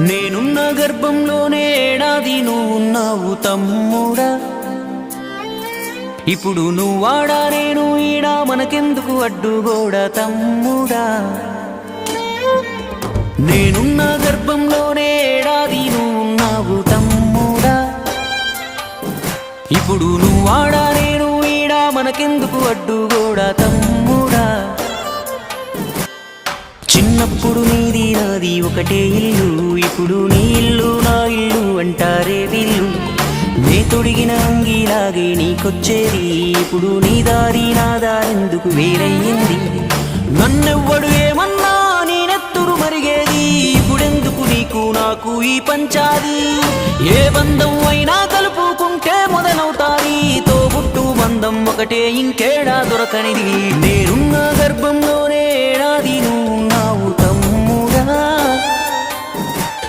నేనున్న గర్భంలోనే ఏడాది నువ్వున్నావు తమ్ముడా. ఇప్పుడు నువ్వాడా నేను ఈడా మనకెందుకు అడ్డుగోడా తమ్ముడా. నేనున్న గర్భంలోనే ఏడాది నువ్వున్నావు తమ్ముడా. ఇప్పుడు నువ్వాడా నేను ఈడా మనకెందుకు అడ్డుగోడా తమ్ముడా. చిన్నప్పుడు నీది నాది ఒకటే ఇల్లు, ఇప్పుడు నీ ఇల్లు నా ఇల్లు అంటారే వీళ్ళు. నే తొడిగిన అంగీలాగే నీకొచ్చేది, ఇప్పుడు నీ దారి నా దారెందుకు వేరయ్యింది. నన్నెవ్వడు ఏమన్నా నీ నెత్తురు మరిగేది, ఇప్పుడెందుకు నీకు నాకు ఈ పంచాది. ఏ బంధం అయినా కలుపుకుంటే మొదలవుతాది, తోబుట్టు బంధం ఒకటే ఇంకేడా దొరకనిది. నేనున్న గర్భంలోనే ఏడాది నువ్వు